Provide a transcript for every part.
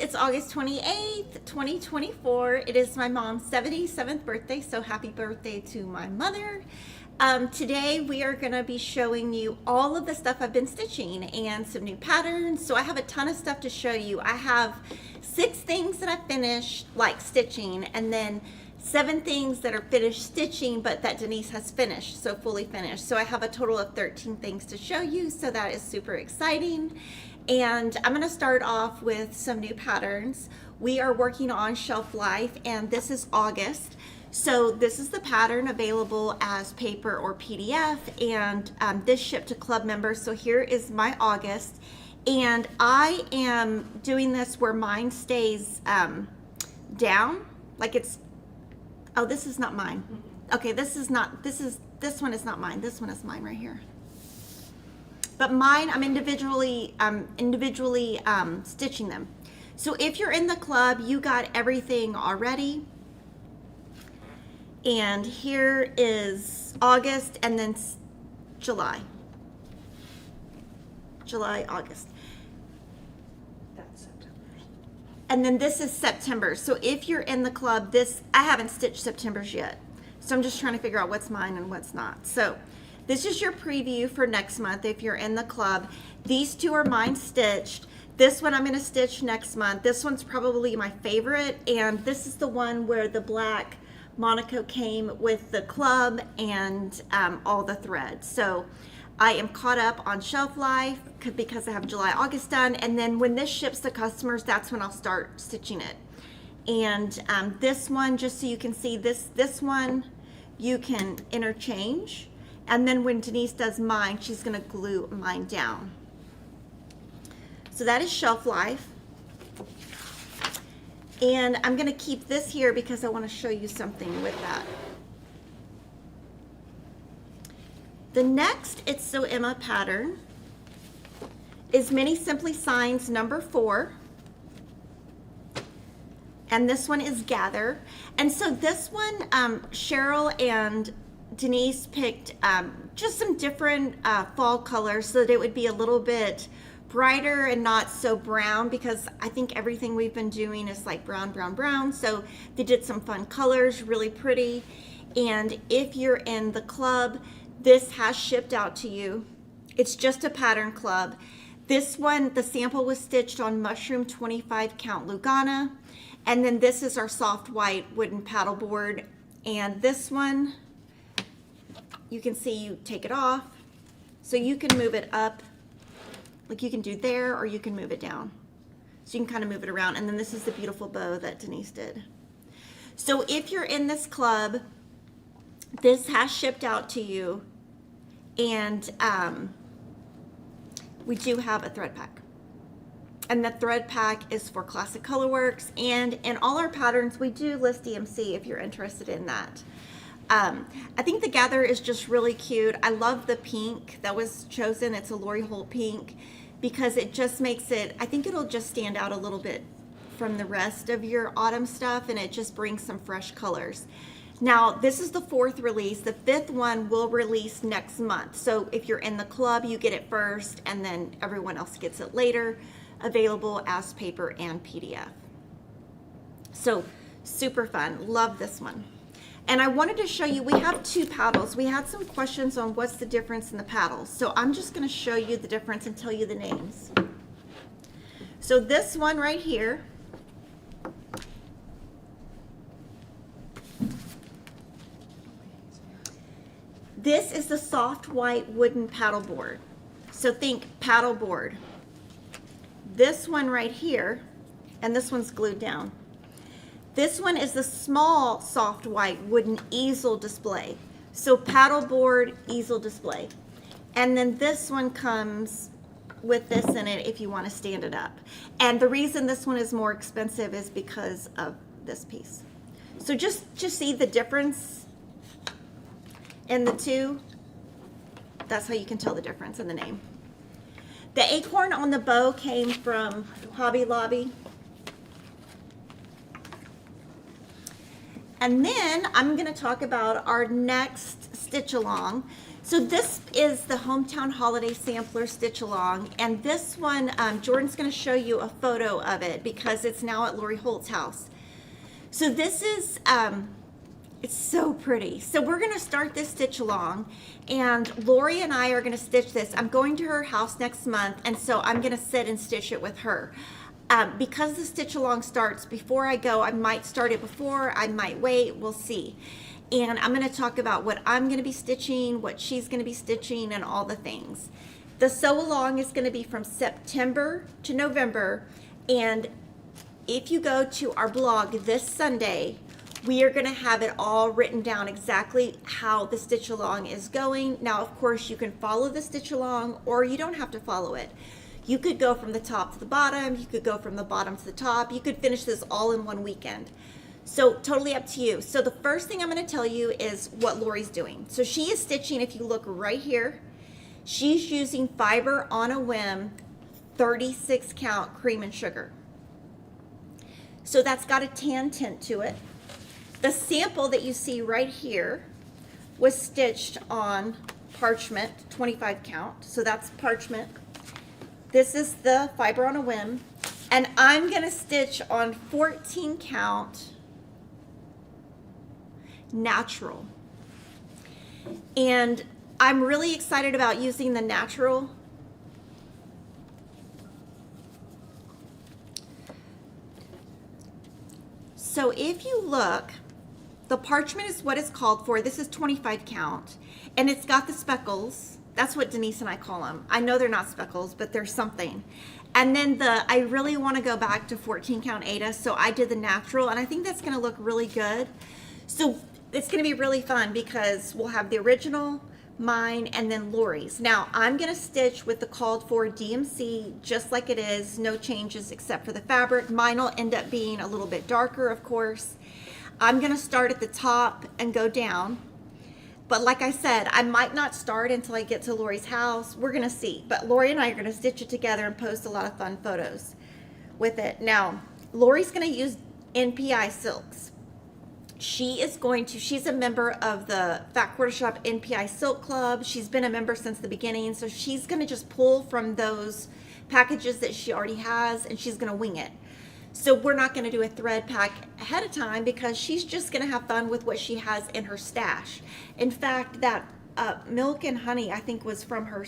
it's August 28th, 2024. It is my mom's 77th birthday, so happy birthday to my mother. Today we are going to be showing you all of the stuff I've been stitching and some new patterns. So I have a ton of stuff to show you. I have 6 things that I finished like stitching, and then 7 things that are finished stitching but that Denise has finished, so fully finished. So I have a total of 13 things to show you, so that is super exciting. And I'm going to start off with some new patterns. We are working on Shelf Life, and this is August. So this is the pattern available as paper or PDF, and this shipped to club members. So here is my August, and I am doing this where mine stays down, like it's, oh, this is not mine. Okay, this one is not mine. This one is mine right here. But mine, I'm individually stitching them. So if you're in the club, you got everything already. And here is August, and then July, August. That's September. And then this is September. So if you're in the club, I haven't stitched September's yet. So I'm just trying to figure out what's mine and what's not. So this is your preview for next month if you're in the club. These 2 are mine stitched. This one I'm going to stitch next month. This one's probably my favorite, and this is the one where the black Monaco came with the club and all the threads. So I am caught up on Shelf Life because I have July, August done, and then when this ships to customers, that's when I'll start stitching it. And this one, just so you can see, this one you can interchange. And then when Denise does mine, she's going to glue mine down. So that is Shelf Life. And I'm going to keep this here because I want to show you something with that. The next It's So Emma pattern is Mini Simply Signs number 4. And this one is Gather. And so this one, Cheryl and Denise picked just some different fall colors so that it would be a little bit brighter and not so brown, because I think everything we've been doing is like brown, brown, brown. So they did some fun colors, really pretty. And if you're in the club, this has shipped out to you. It's just a pattern club. This one, the sample was stitched on Mushroom 25 count Lugana. And then this is our soft white wooden paddle board. And this one, you can see you take it off, so you can move it up, like you can do there, or you can move it down. So you can kind of move it around. And then this is the beautiful bow that Denise did. So if you're in this club, this has shipped out to you, and we do have a thread pack. And the thread pack is for Classic Colorworks, and in all our patterns, we do list DMC if you're interested in that. I think the Gather is just really cute. I love the pink that was chosen. It's a Lori Holt pink, because it just makes it, I think it'll just stand out a little bit from the rest of your autumn stuff, and it just brings some fresh colors. Now, this is the 4th release. The 5th one will release next month. So if you're in the club, you get it first, and then everyone else gets it later, available as paper and PDF. So super fun. Love this one. And I wanted to show you, we have 2 paddles. We had some questions on what's the difference in the paddles. So I'm just going to show you the difference and tell you the names. So this one right here, this is the soft white wooden paddle board. So think paddle board. This one right here, and this one's glued down. This one is the small soft white wooden easel display. So paddleboard, easel display. And then this one comes with this in it if you want to stand it up. And the reason this one is more expensive is because of this piece. So just see the difference in the 2. That's how you can tell the difference in the name. The acorn on the bow came from Hobby Lobby. And then I'm going to talk about our next stitch along. So this is the Hometown Holiday Sampler Stitch Along, and this one, Jordan's going to show you a photo of it because it's now at Lori Holt's house. So this is, it's so pretty. So we're going to start this stitch along, and Lori and I are going to stitch this. I'm going to her house next month, and so I'm going to sit and stitch it with her. Because the stitch along starts before I go, I might start it before, I might wait, we'll see. And I'm going to talk about what I'm going to be stitching, what she's going to be stitching, and all the things. The sew along is going to be from September to November, and if you go to our blog this Sunday, we are going to have it all written down exactly how the stitch along is going. Now, of course, you can follow the stitch along, or you don't have to follow it. You could go from the top to the bottom, you could go from the bottom to the top, you could finish this all in one weekend. So totally up to you. So the first thing I'm going to tell you is what Lori's doing. So she is stitching, if you look right here, she's using Fiber on a Whim 36 count cream and sugar. So that's got a tan tint to it. The sample that you see right here was stitched on parchment 25 count. So that's parchment. This is the Fiber on a Whim. And I'm going to stitch on 14 count natural. And I'm really excited about using the natural. So if you look, the parchment is what it's called for. This is 25 count, and it's got the speckles. That's what Denise and I call them. I know they're not speckles, but they're something. And then I really want to go back to 14 count Ada, so I did the natural, and I think that's going to look really good. So it's going to be really fun because we'll have the original, mine, and then Lori's. Now, I'm going to stitch with the called for DMC just like it is, no changes except for the fabric. Mine will end up being a little bit darker, of course. I'm going to start at the top and go down. But like I said, I might not start until I get to Lori's house. We're going to see. But Lori and I are going to stitch it together and post a lot of fun photos with it. Now, Lori's going to use NPI silks. She's a member of the Fat Quarter Shop NPI Silk Club. She's been a member since the beginning. So she's going to just pull from those packages that she already has, and she's going to wing it. So we're not going to do a thread pack ahead of time because she's just going to have fun with what she has in her stash. In fact, that milk and honey, I think, was from her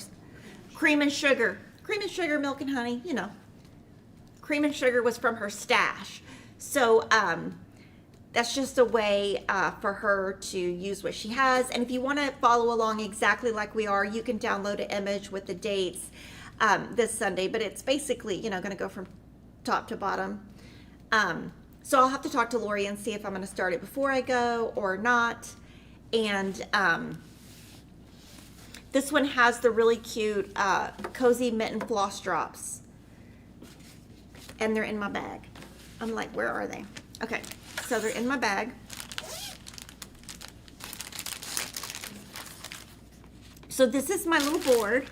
cream and sugar. Cream and sugar, milk and honey, you know. Cream and sugar was from her stash. So that's just a way for her to use what she has. And if you want to follow along exactly like we are, you can download an image with the dates this Sunday. But it's basically, you know, going to go from top to bottom. So I'll have to talk to Lori and see if I'm going to start it before I go or not. And this one has the really cute Cozy Mitten Floss Drops. And they're in my bag. I'm like, where are they? Okay, so they're in my bag. So this is my little board.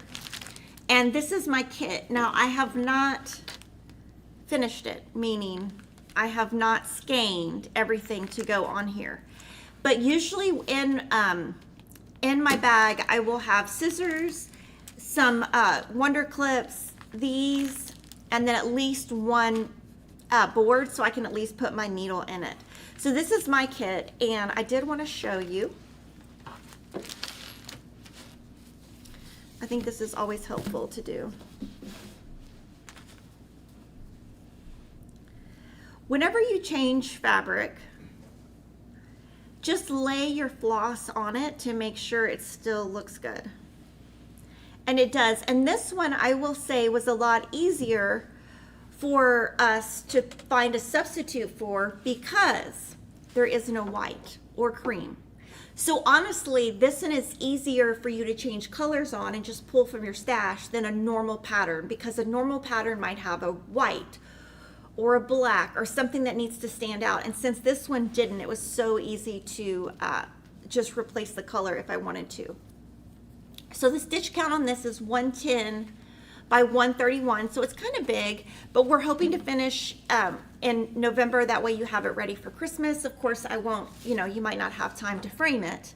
And this is my kit. Now, I have not finished it, meaning I have not skeined everything to go on here. But usually in my bag, I will have scissors, some Wonder Clips, these, and then at least one board so I can at least put my needle in it. So this is my kit, and I did want to show you. I think this is always helpful to do. Whenever you change fabric, just lay your floss on it to make sure it still looks good. And it does. And this one, I will say, was a lot easier for us to find a substitute for because there is no white or cream. So honestly, this one is easier for you to change colors on and just pull from your stash than a normal pattern, because a normal pattern might have a white or a black or something that needs to stand out. And since this one didn't, it was so easy to just replace the color if I wanted to. So the stitch count on this is 110 by 131, so it's kind of big, but we're hoping to finish in November. That way you have it ready for Christmas. Of course, I won't, you know, you might not have time to frame it,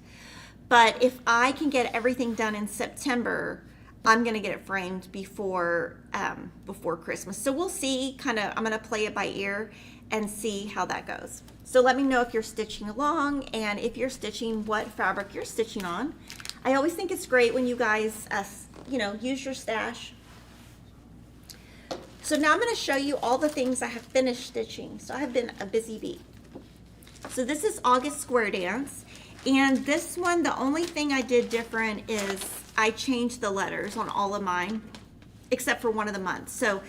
But if I can get everything done in September, I'm gonna get it framed before Christmas. So we'll see. I'm gonna play it by ear and see how that goes. So let me know if you're stitching along, and if you're stitching, what fabric you're stitching on. I always think it's great when you guys, use your stash. So now I'm going to show you all the things I have finished stitching. So I have been a busy bee. So this is August Square Dance. And this one, the only thing I did different is I changed the letters on all of mine, except for one of the months. So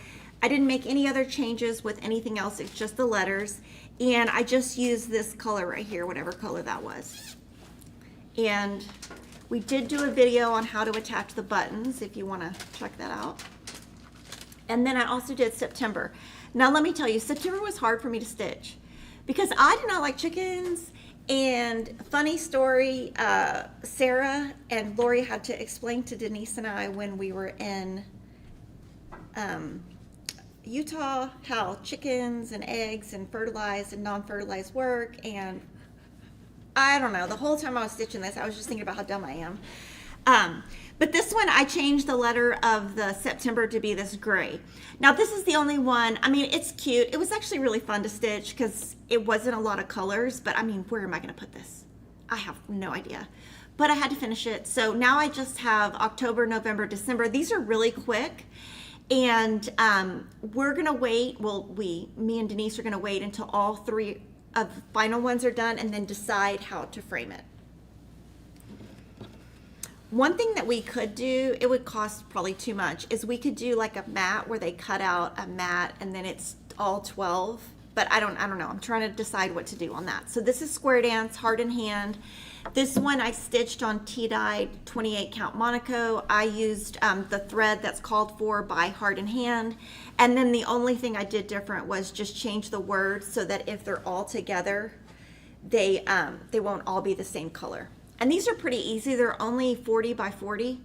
I didn't make any other changes with anything else. It's just the letters. And I just used this color right here, whatever color that was. And we did do a video on how to attach the buttons if you want to check that out. And then I also did September. Now let me tell you, September was hard for me to stitch because I do not like chickens. And funny story, Sarah and Lori had to explain to Denise and I when we were in Utah how chickens and eggs and fertilized and non-fertilized work. And I don't know, the whole time I was stitching this, I was just thinking about how dumb I am. But this one, I changed the letter of the September to be this gray. Now this is the only one, I mean, it's cute. It was actually really fun to stitch because it wasn't a lot of colors, but I mean, where am I gonna put this? I have no idea, but I had to finish it. So now I just have October, November, December. These are really quick. And we're gonna wait, me and Denise are gonna wait until all three of the final ones are done and then decide how to frame it. One thing that we could do, it would cost probably too much, is we could do like a mat where they cut out a mat and then it's all 12. But I don't know. I'm trying to decide what to do on that. So this is Square Dance, Heart in Hand. This one I stitched on tea-dyed 28 count Monaco. I used the thread that's called for by Heart in Hand. And then the only thing I did different was just change the words so that if they're all together, they won't all be the same color. And these are pretty easy. They're only 40 by 40.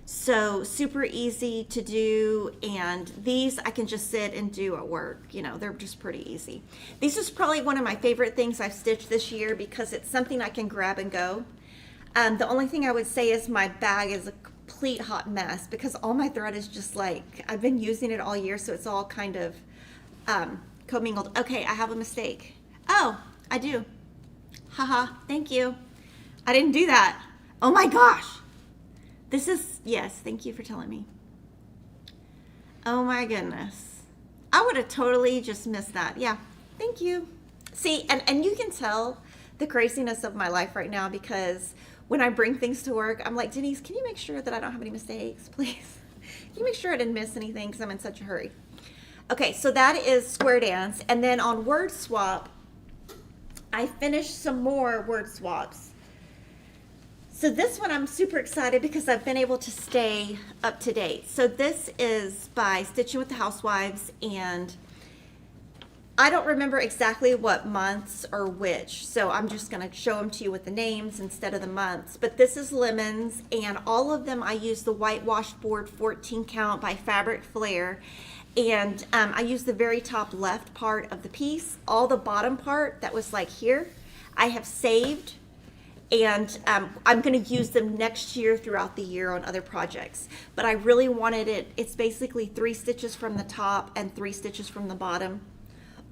So super easy to do. And these I can just sit and do at work. You know, they're just pretty easy. This is probably one of my favorite things I've stitched this year because it's something I can grab and go. The only thing I would say is my bag is a complete hot mess because all my thread is just like, I've been using it all year. So it's all kind of commingled. Okay, I have a mistake. Oh, I do. Haha, thank you. I didn't do that. Oh my gosh. This is, yes, thank you for telling me. Oh my goodness. I would have totally just missed that. Yeah, thank you. See, and you can tell the craziness of my life right now because when I bring things to work, I'm like, Denise, can you make sure that I don't have any mistakes, please? Can you make sure I didn't miss anything because I'm in such a hurry? Okay, so that is Square Dance. And then on Word Swap, I finished some more word swaps. So this one I'm super excited because I've been able to stay up to date. So this is by Stitching with the Housewives, and I don't remember exactly what months or which, so I'm just going to show them to you with the names instead of the months. But this is Lemons, and all of them I use the whitewashed board 14 count by Fabric Flair. And I use the very top left part of the piece. All the bottom part that was like here, I have saved. And I'm going to use them next year throughout the year on other projects. But I really wanted it, it's basically 3 stitches from the top and 3 stitches from the bottom.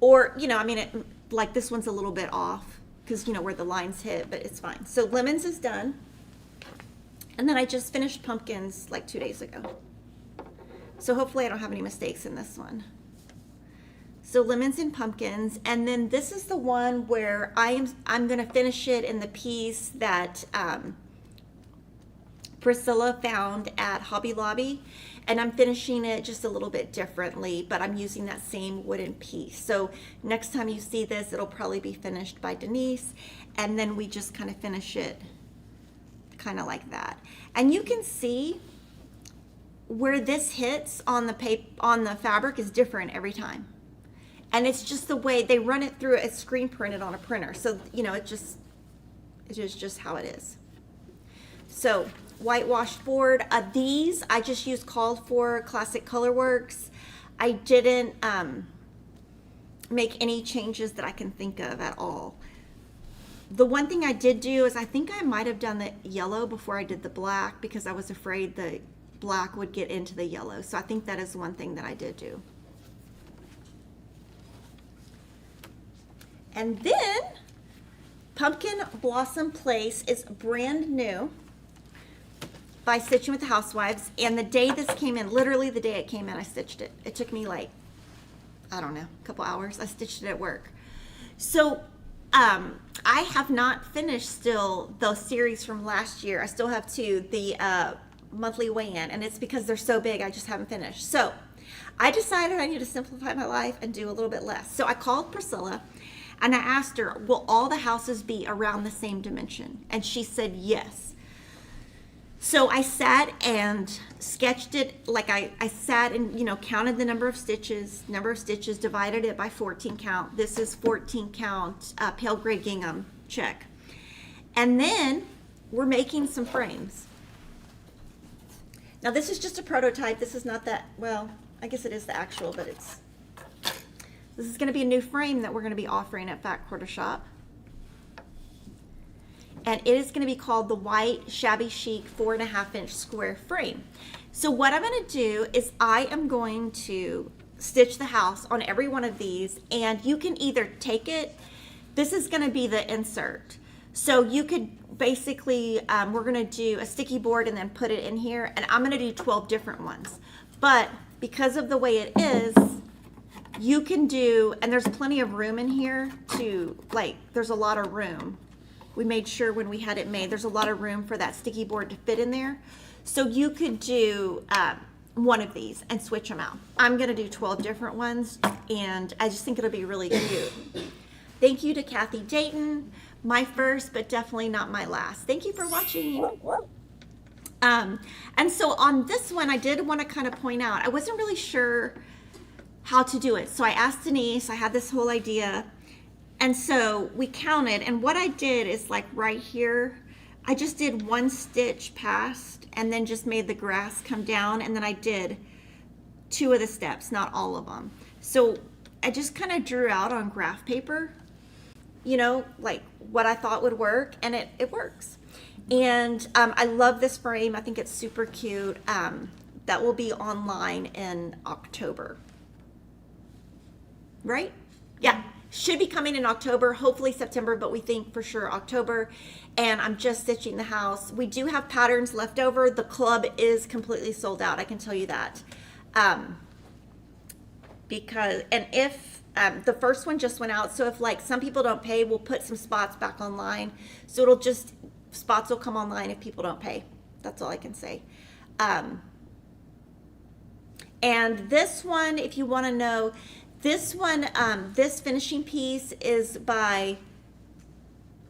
Or, you know, I mean, like this one's a little bit off because, you know, where the lines hit, but it's fine. So Lemons is done. And then I just finished Pumpkins like 2 days ago. So hopefully I don't have any mistakes in this one. So Lemons and Pumpkins, and then this is the one where I'm going to finish it in the piece that Priscilla found at Hobby Lobby, and I'm finishing it just a little bit differently, but I'm using that same wooden piece. So next time you see this, it'll probably be finished by Denise, and then we just kind of finish it kind of like that. And you can see where this hits on the fabric is different every time. And it's just the way they run it through. It's screen printed on a printer. So, you know, it is just how it is. So, whitewashed board. These, I just used Called For Classic Colorworks. I didn't make any changes that I can think of at all. The one thing I did do is I think I might have done the yellow before I did the black because I was afraid the black would get into the yellow. So I think that is one thing that I did do. And then Pumpkin Blossom Place is brand new by Stitching with the Housewives. And the day this came in, literally the day it came in, I stitched it. It took me like, I don't know, a couple hours. I stitched it at work. So I have not finished still those series from last year. I still have two, the monthly weigh-in, and it's because they're so big I just haven't finished. So I decided I need to simplify my life and do a little bit less. So I called Priscilla and I asked her, will all the houses be around the same dimension? And she said yes. So I sat and sketched it, like I sat and, you know, counted the number of stitches, divided it by 14 count. This is 14 count pale gray gingham, check. And then we're making some frames. Now this is just a prototype. This is not that, well, I guess it is the actual, but this is going to be a new frame that we're going to be offering at Fat Quarter Shop. And it is going to be called the White Shabby Chic 4.5-inch square frame. So what I'm going to do is I am going to stitch the house on every one of these, and you can either take it, this is going to be the insert. So you could basically, we're going to do a sticky board and then put it in here, and I'm going to do 12 different ones. But because of the way it is, you can do, and there's plenty of room in here to, like, there's a lot of room. We made sure when we had it made, there's a lot of room for that sticky board to fit in there. So you could do one of these and switch them out. I'm going to do 12 different ones, and I just think it'll be really cute. Thank you to Kathy Dayton, my first, but definitely not my last. Thank you for watching. And so on this one, I did want to kind of point out, I wasn't really sure how to do it. So I asked Denise, I had this whole idea. And so we counted, and what I did is like right here, I just did one stitch past and then just made the grass come down, and then I did 2 of the steps, not all of them. So I just kind of drew out on graph paper, you know, like what I thought would work, and it works. And I love this frame. I think it's super cute. That will be online in October. Right? Yeah. Should be coming in October, hopefully September, but we think for sure October. And I'm just stitching the house. We do have patterns left over. The club is completely sold out, I can tell you that. If the first one just went out, so if like some people don't pay, we'll put some spots back online. So it'll just, spots will come online if people don't pay. That's all I can say. And this one, if you want to know, this one, this finishing piece is by,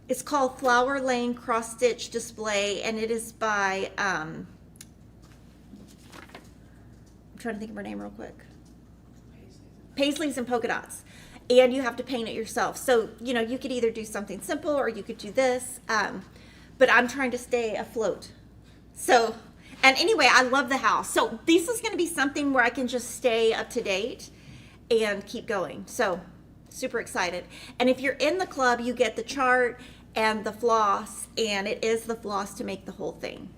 it's called Flower Lane Cross Stitch Display, and it is by, I'm trying to think of her name real quick. Paisleys and Polka Dots. And you have to paint it yourself. So, you know, you could either do something simple or you could do this, but I'm trying to stay afloat. So, and anyway, I love the house. So this is going to be something where I can just stay up to date and keep going. So super excited. And if you're in the club, you get the chart and the floss, and it is the floss to make the whole thing.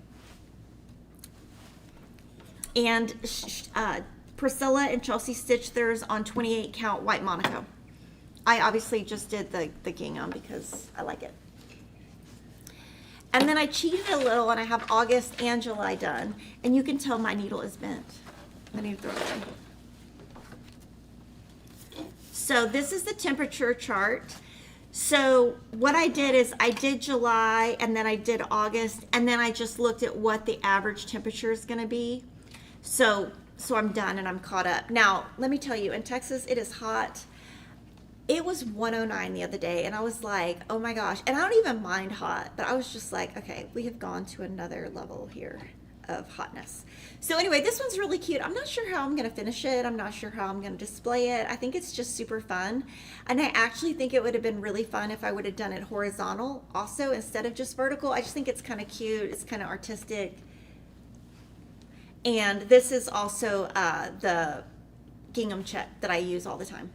And Priscilla and Chelsea stitched theirs on 28 count white Monaco. I obviously just did the gingham because I like it. And then I cheated a little, and I have August and July done, and you can tell my needle is bent. I need to throw it away. So this is the temperature chart. So what I did is I did July, and then I did August, and then I just looked at what the average temperature is going to be. So I'm done and I'm caught up. Now, let me tell you, in Texas, it is hot. It was 109 the other day, and I was like, oh my gosh. And I don't even mind hot, but I was just like, okay, we have gone to another level here of hotness. So anyway, this one's really cute. I'm not sure how I'm going to finish it. I'm not sure how I'm going to display it. I think it's just super fun. And I actually think it would have been really fun if I would have done it horizontal also instead of just vertical. I just think it's kind of cute. It's kind of artistic. And this is also the gingham check that I use all the time.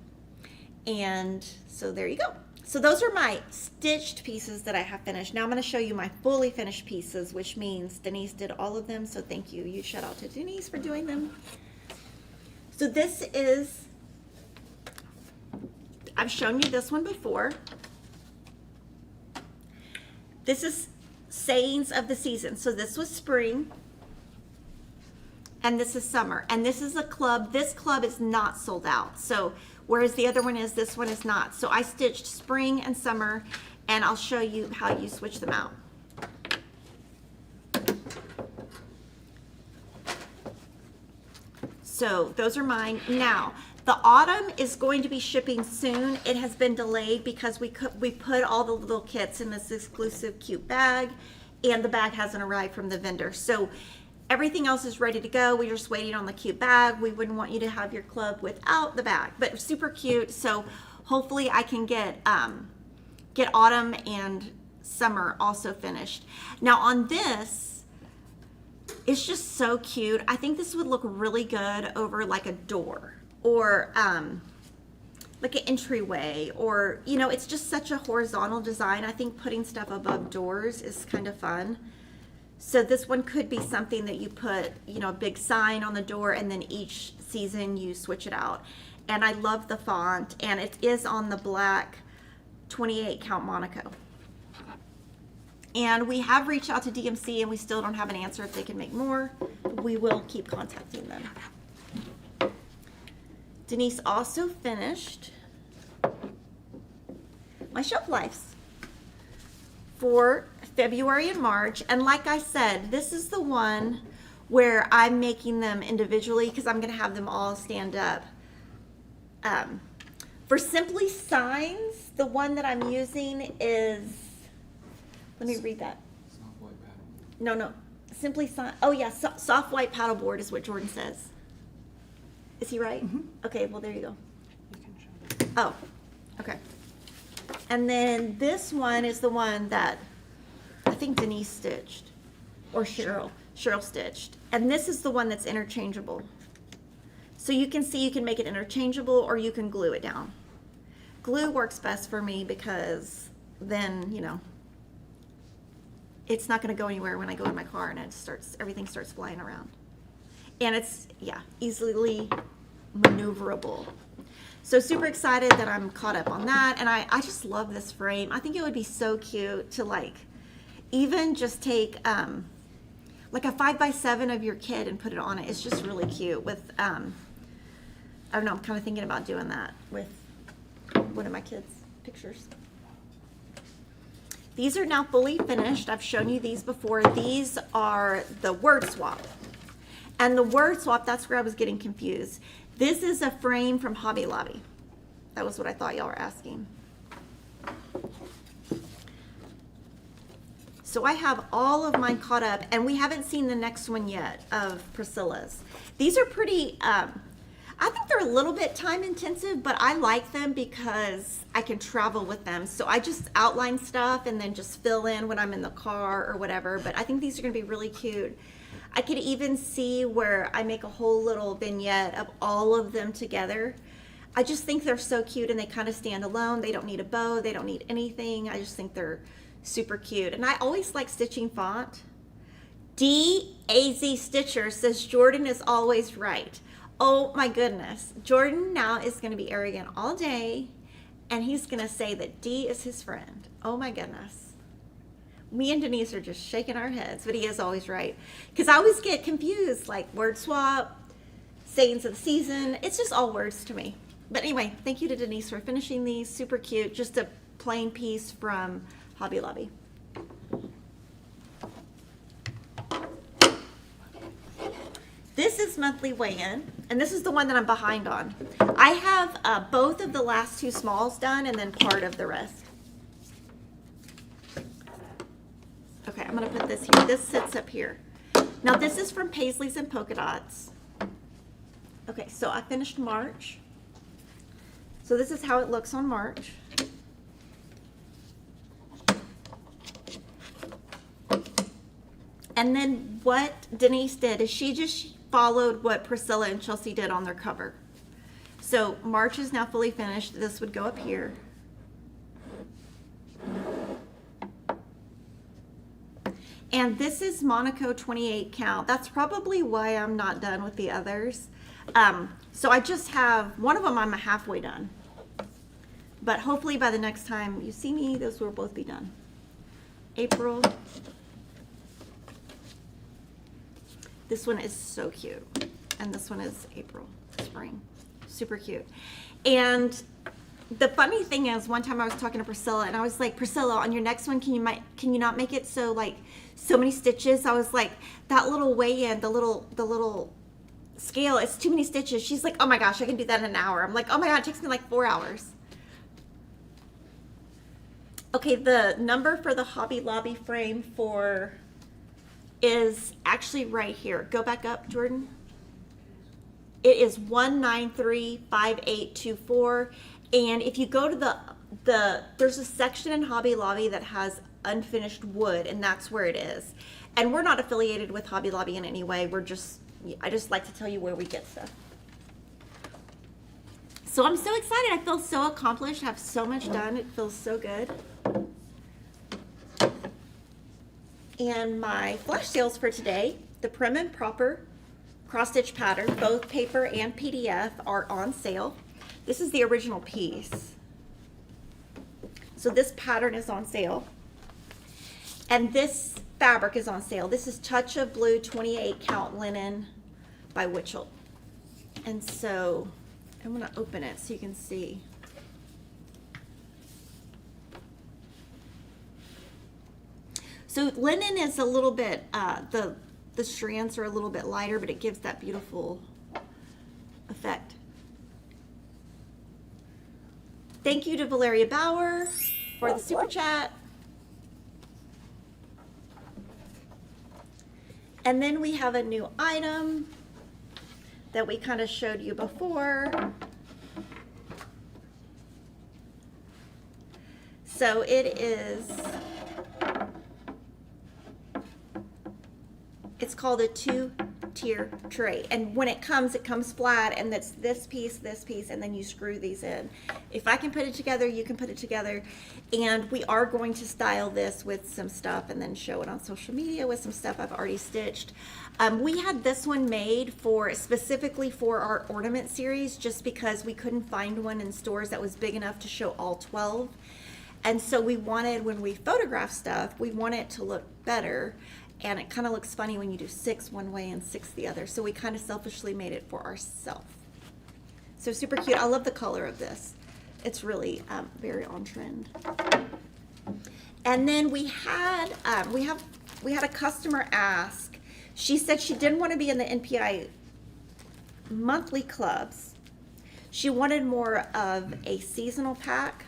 And so there you go. So those are my stitched pieces that I have finished. Now I'm going to show you my fully finished pieces, which means Denise did all of them. So thank you. You shout out to Denise for doing them. So this is, I've shown you this one before. This is sayings of the season. So this was spring. And this is summer. And this is a club. This club is not sold out. So whereas the other one is, this one is not. So I stitched spring and summer, and I'll show you how you switch them out. So those are mine. Now, the autumn is going to be shipping soon. It has been delayed because we put all the little kits in this exclusive cute bag, and the bag hasn't arrived from the vendor. So everything else is ready to go. We're just waiting on the cute bag. We wouldn't want you to have your club without the bag, but super cute. So hopefully I can get autumn and summer also finished. Now on this, it's just so cute. I think this would look really good over like a door or like an entryway, or, you know, it's just such a horizontal design. I think putting stuff above doors is kind of fun. So this one could be something that you put, you know, a big sign on the door, and then each season you switch it out. And I love the font, and it is on the black 28 count Monaco. And we have reached out to DMC, and we still don't have an answer if they can make more. We will keep contacting them. Denise also finished my shelf lives for February and March. And like I said, this is the one where I'm making them individually because I'm going to have them all stand up. For Simply Signs, the one that I'm using is, let me read that. Soft white paddle. No. Simply Sign. Oh yeah, soft white paddleboard is what Jordan says. Is he right? Mhm. Okay, well there you go. You can show them. Oh, okay. And then this one is the one that I think Denise stitched, or Cheryl stitched. And this is the one that's interchangeable. So you can see you can make it interchangeable, or you can glue it down. Glue works best for me because then, you know, it's not going to go anywhere when I go in my car and everything starts flying around. And it's, yeah, easily maneuverable. So super excited that I'm caught up on that. And I just love this frame. I think it would be so cute to like even just take like a 5x7 of your kid and put it on it. It's just really cute with, I don't know, I'm kind of thinking about doing that with one of my kids' pictures. These are now fully finished. I've shown you these before. These are the word swap. And the word swap, that's where I was getting confused. This is a frame from Hobby Lobby. That was what I thought y'all were asking. So I have all of mine caught up, and we haven't seen the next one yet of Priscilla's. These are pretty, I think they're a little bit time intensive, but I like them because I can travel with them. So I just outline stuff and then just fill in when I'm in the car or whatever. But I think these are gonna be really cute. I could even see where I make a whole little vignette of all of them together. I just think they're so cute, and they kind of stand alone. They don't need a bow, they don't need anything. I just think they're super cute. And I always like stitching font. D.A.Z. Stitcher says Jordan is always right. Oh my goodness. Jordan now is going to be arrogant all day, and he's going to say that D is his friend. Oh my goodness. Me and Denise are just shaking our heads, but he is always right. Because I always get confused, like word swap, sayings of the season. It's just all words to me. But anyway, thank you to Denise for finishing these. Super cute. Just a plain piece from Hobby Lobby. This is monthly weigh-in, and this is the one that I'm behind on. I have both of the last two smalls done and then part of the rest. Okay, I'm going to put this here. This sits up here. Now this is from Paisleys and Polka Dots. Okay, so I finished March. So this is how it looks on March. And then what Denise did is she just followed what Priscilla and Chelsea did on their cover. So March is now fully finished. This would go up here. And this is Monaco 28 count. That's probably why I'm not done with the others. So I just have, one of them I'm halfway done. But hopefully by the next time you see me, those will both be done. April. This one is so cute. And this one is April, spring. Super cute. And the funny thing is, one time I was talking to Priscilla and I was like, Priscilla, on your next one, can you not make it so like so many stitches? I was like, that little weigh-in, the little scale, it's too many stitches. She's like, oh my gosh, I can do that in an hour. I'm like, oh my God, it takes me like 4 hours. Okay, the number for the Hobby Lobby frame is actually right here. Go back up, Jordan. It is 1935824. And if you go to there's a section in Hobby Lobby that has unfinished wood, and that's where it is. And we're not affiliated with Hobby Lobby in any way. I just like to tell you where we get stuff. So I'm so excited. I feel so accomplished. I have so much done. It feels so good. And my flash sales for today, the Prim and Proper cross stitch pattern, both paper and PDF, are on sale. This is the original piece. So this pattern is on sale. And this fabric is on sale. This is Touch of Blue 28 count linen by Witchell. And so I'm going to open it so you can see. So linen is a little bit, the strands are a little bit lighter, but it gives that beautiful effect. Thank you to Valeria Bauer for the super chat. And then we have a new item that we kind of showed you before. So it is, it's called a 2-tier tray. And when it comes flat, and that's this piece, and then you screw these in. If I can put it together, you can put it together. And we are going to style this with some stuff and then show it on social media with some stuff I've already stitched. We had this one made specifically for our ornament series, just because we couldn't find one in stores that was big enough to show all 12. And so we wanted, when we photograph stuff, we want it to look better. And it kind of looks funny when you do 6 one way and 6 the other. So we kind of selfishly made it for ourselves. So super cute. I love the color of this. It's really very on trend. And then we had a customer ask. She said she didn't want to be in the NPI monthly clubs. She wanted more of a seasonal pack.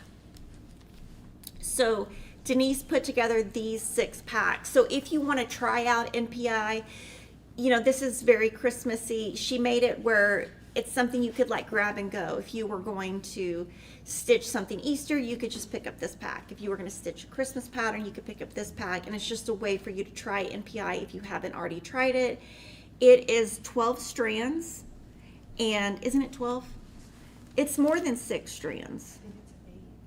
So Denise put together these 6 packs. So if you want to try out NPI, you know, this is very Christmassy. She made it where it's something you could like grab and go. If you were going to stitch something Easter, you could just pick up this pack. If you were going to stitch a Christmas pattern, you could pick up this pack. And it's just a way for you to try NPI if you haven't already tried it. It is 12 strands. And isn't it 12? It's more than 6 strands.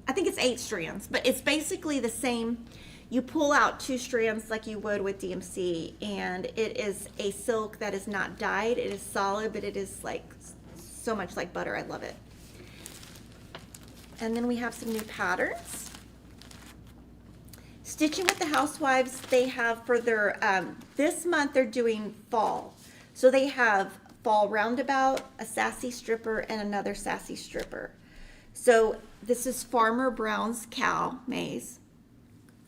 I think it's 8 strands, but it's basically the same. You pull out 2 strands like you would with DMC, and it is a silk that is not dyed. It is solid, but it is like so much like butter. I love it. And then we have some new patterns. Stitching with the Housewives, they have for their, this month they're doing fall. So they have fall roundabout, a sassy stripper, and another sassy stripper. So this is Farmer Brown's cow maze,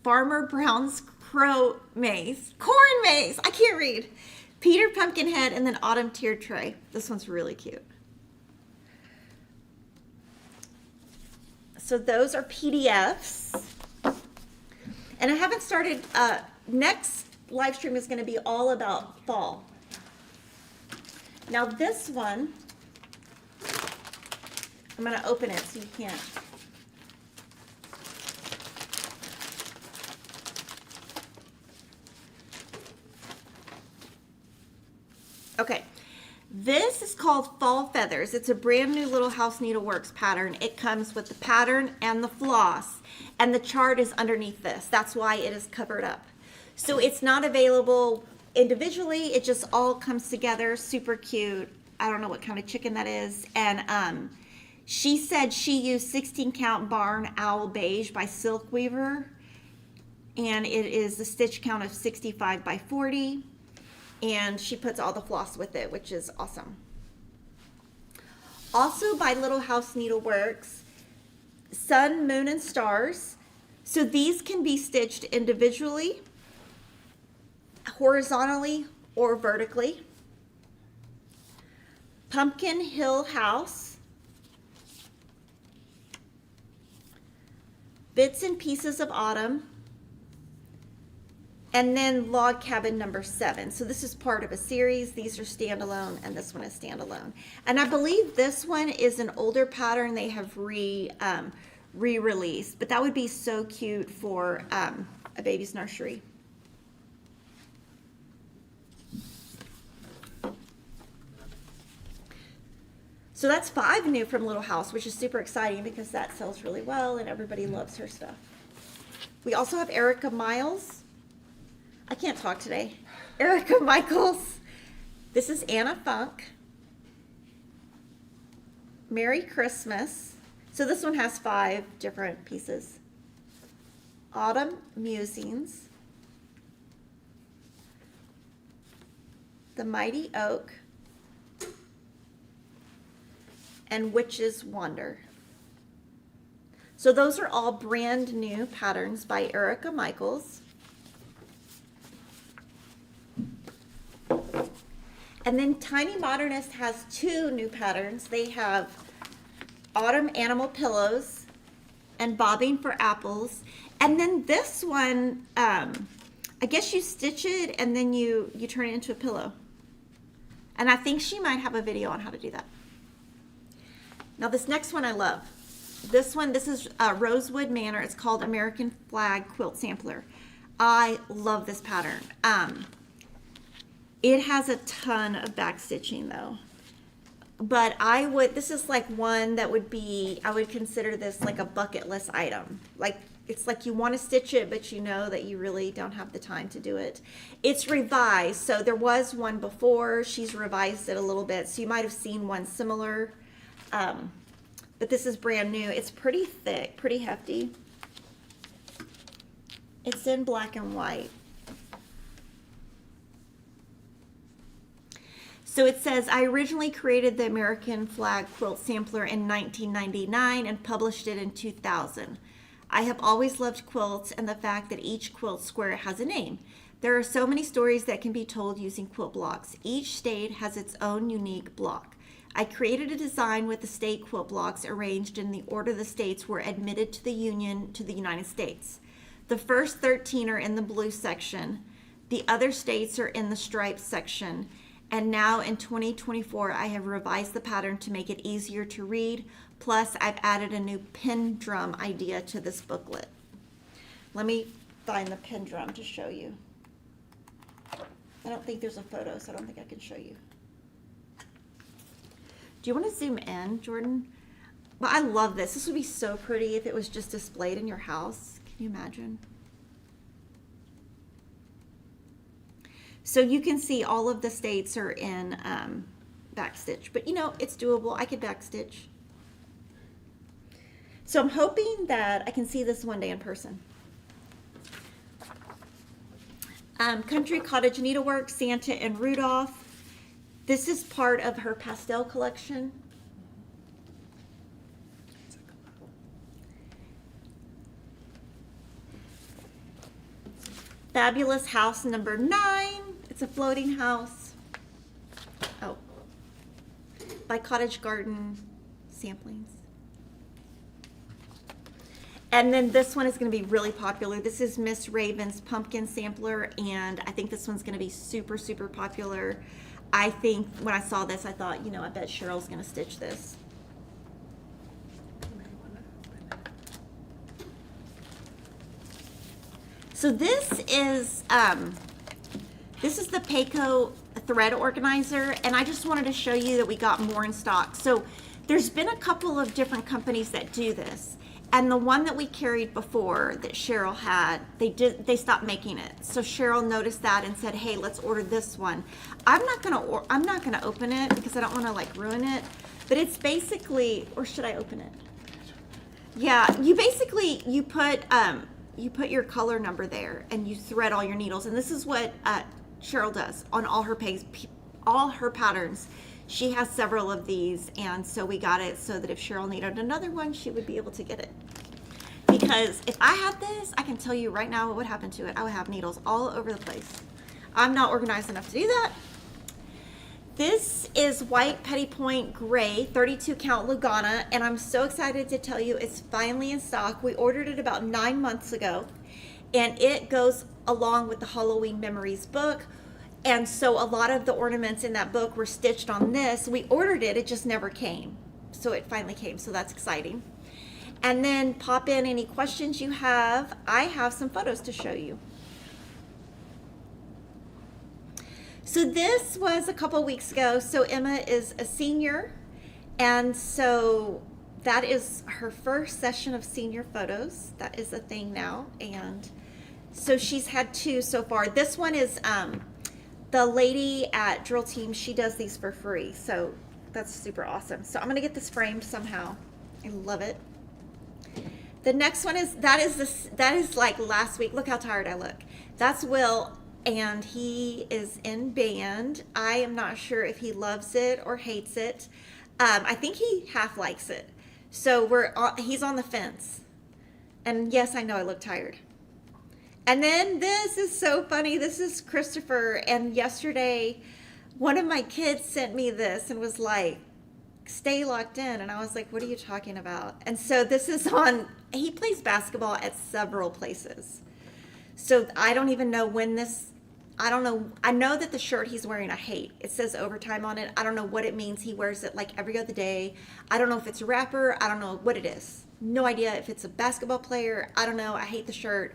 Farmer Brown's crow maze, corn maze, I can't read, Peter Pumpkinhead, and then Autumn Tier Tray. This one's really cute. So those are PDFs. And I haven't started, next live stream is going to be all about fall. Now this one, I'm going to open it so you can't. Okay, this is called Fall Feathers. It's a brand new little House Needleworks pattern. It comes with the pattern and the floss, and the chart is underneath this. That's why it is covered up. So it's not available individually. It just all comes together. Super cute. I don't know what kind of chicken that is. And she said she used 16 count barn owl beige by Silk Weaver. And it is a stitch count of 65 by 40. And she puts all the floss with it, which is awesome. Also by Little House Needleworks, Sun, Moon, and Stars. So these can be stitched individually, horizontally, or vertically. Pumpkin Hill House. Bits and Pieces of Autumn. And then Log Cabin number 7. So this is part of a series. These are standalone, and this one is standalone. And I believe this one is an older pattern they have re-released. But that would be so cute for a baby's nursery. So that's 5 new from Little House, which is super exciting because that sells really well and everybody loves her stuff. We also have Erica Miles. I can't talk today. Erica Michaels. This is Anna Funk. Merry Christmas. So this one has 5 different pieces. Autumn Musings. The Mighty Oak. And Witch's Wonder. So those are all brand new patterns by Erica Michaels. And then Tiny Modernist has 2 new patterns. They have Autumn Animal Pillows and Bobbing for Apples. And then this one, I guess you stitch it and then you turn it into a pillow. And I think she might have a video on how to do that. Now this next one I love. This is Rosewood Manor. It's called American Flag Quilt Sampler. I love this pattern. It has a ton of back stitching though. But this is like one that would be, I would consider this like a bucket list item. Like, it's like you want to stitch it, but you know that you really don't have the time to do it. It's revised. So there was one before. She's revised it a little bit. So you might have seen one similar. But this is brand new. It's pretty thick, pretty hefty. It's in black and white. So it says, I originally created the American Flag Quilt Sampler in 1999 and published it in 2000. I have always loved quilts and the fact that each quilt square has a name. There are so many stories that can be told using quilt blocks. Each state has its own unique block. I created a design with the state quilt blocks arranged in the order the states were admitted to the Union to the United States. The first 13 are in the blue section. The other states are in the striped section. And now in 2024, I have revised the pattern to make it easier to read. Plus, I've added a new pin drum idea to this booklet. Let me find the pin drum to show you. I don't think there's a photo, so I don't think I can show you. Do you want to zoom in, Jordan? Well, I love this. This would be so pretty if it was just displayed in your house. Can you imagine? So you can see all of the states are in backstitch, but you know, it's doable. I could backstitch. So I'm hoping that I can see this one day in person. Country Cottage Needlework, Santa and Rudolph. This is part of her pastel collection. Fabulous House number 9. It's a floating house. Oh. By Cottage Garden Samplings. And then this one is going to be really popular. This is Miss Raven's Pumpkin Sampler, and I think this one's going to be super, super popular. I think when I saw this, I thought, you know, I bet Cheryl's going to stitch this. So this is the Payco thread organizer, and I just wanted to show you that we got more in stock. So there's been a couple of different companies that do this, And the one that we carried before that Cheryl had, they stopped making it. So Cheryl noticed that and said, "Hey, let's order this one." I'm not gonna open it because I don't want to like ruin it. But it's basically, or should I open it? Yeah, you put your color number there and you thread all your needles. And this is what Cheryl does on all her patterns. She has several of these, and so we got it so that if Cheryl needed another one, she would be able to get it. Because if I had this, I can tell you right now what would happen to it. I would have needles all over the place. I'm not organized enough to do that. This is white petty point gray 32 count Lugana, and I'm so excited to tell you it's finally in stock. We ordered it about 9 months ago, and it goes along with the Halloween Memories book. And so a lot of the ornaments in that book were stitched on this. We ordered it, it just never came. So it finally came, so that's exciting. And then pop in any questions you have. I have some photos to show you. So this was a couple weeks ago. So Emma is a senior, and so that is her first session of senior photos. That is a thing now. And so she's had 2 so far. This one is the lady at Drill Team. She does these for free, so that's super awesome. So I'm gonna get this framed somehow. I love it. The next one is that is like last week. Look how tired I look. That's Will, and he is in band. I am not sure if he loves it or hates it. I think he half likes it. So he's on the fence. And yes, I know I look tired. And then this is so funny. This is Christopher. And yesterday, one of my kids sent me this and was like, "Stay locked in." And I was like, "What are you talking about?" And so this is he plays basketball at several places. So I don't even know when I don't know. I know that the shirt he's wearing I hate. It says overtime on it. I don't know what it means. He wears it like every other day. I don't know if it's a rapper. I don't know what it is. No idea if it's a basketball player. I don't know. I hate the shirt.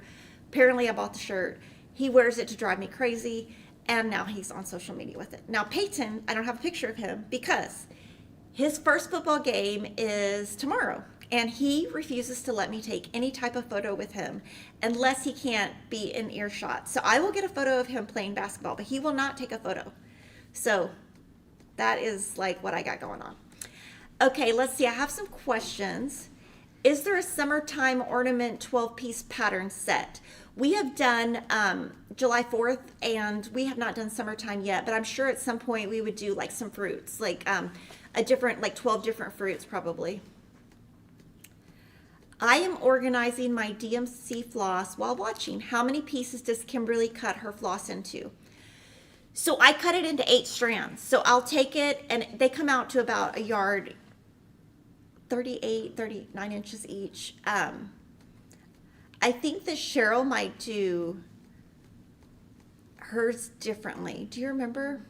Apparently I bought the shirt. He wears it to drive me crazy, and now he's on social media with it. Now Peyton, I don't have a picture of him because his first football game is tomorrow, and he refuses to let me take any type of photo with him unless he can't be in earshot. So I will get a photo of him playing basketball, but he will not take a photo. So that is like what I got going on. Okay, let's see. I have some questions. Is there a summertime ornament 12-piece pattern set? We have done July 4th, and we have not done summertime yet, but I'm sure at some point we would do like some fruits, like 12 different fruits probably. I am organizing my DMC floss while watching. How many pieces does Kimberly cut her floss into? So I cut it into 8 strands. So I'll take it, and they come out to about a yard, 39 inches each. I think that Cheryl might do hers differently. Do you remember?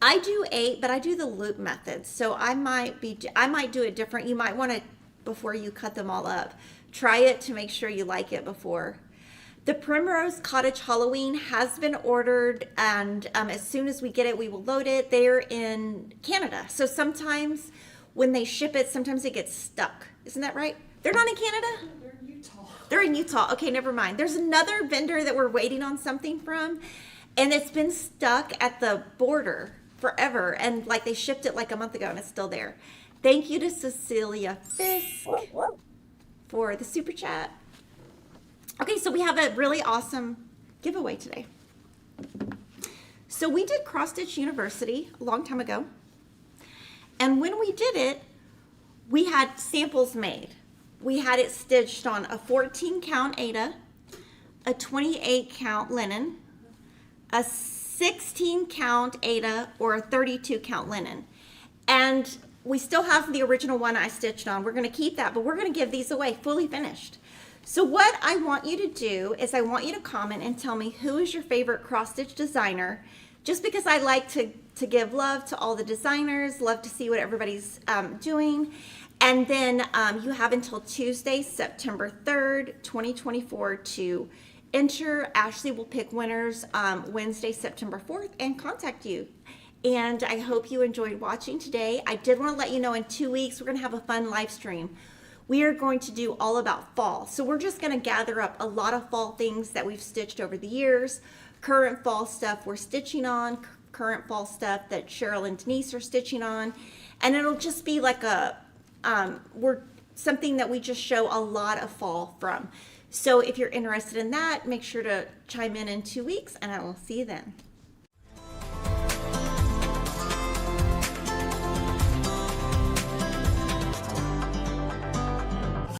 I do 8, but I do the loop method. So I might do it different. You might want to, before you cut them all up, try it to make sure you like it before. The Primrose Cottage Halloween has been ordered, and as soon as we get it, we will load it. They're in Canada. So sometimes when they ship it, sometimes it gets stuck. Isn't that right? They're not in Canada? They're in Utah. They're in Utah. Okay, never mind. There's another vendor that we're waiting on something from, and it's been stuck at the border forever. And like they shipped it like a month ago, and it's still there. Thank you to Cecilia Fisk for the super chat. Okay, so we have a really awesome giveaway today. So we did Cross Stitch University a long time ago. And when we did it, we had samples made. We had it stitched on a 14 count Aida, a 28 count linen, a 16 count Aida, or a 32 count linen. And we still have the original one I stitched on. We're going to keep that, but we're going to give these away fully finished. So what I want you to do is I want you to comment and tell me who is your favorite cross stitch designer, just because I like to give love to all the designers, love to see what everybody's doing. And then you have until Tuesday, September 3rd, 2024 to enter. Ashley will pick winners Wednesday, September 4th and contact you. And I hope you enjoyed watching today. I did want to let you know in 2 weeks, we're going to have a fun live stream. we are going to do all about fall. So we're just going to gather up a lot of fall things that we've stitched over the years, current fall stuff we're stitching on, current fall stuff that Cheryl and Denise are stitching on, and it'll just be like a something that we just show a lot of fall from. So if you're interested in that, make sure to chime in 2 weeks, and I will see you then.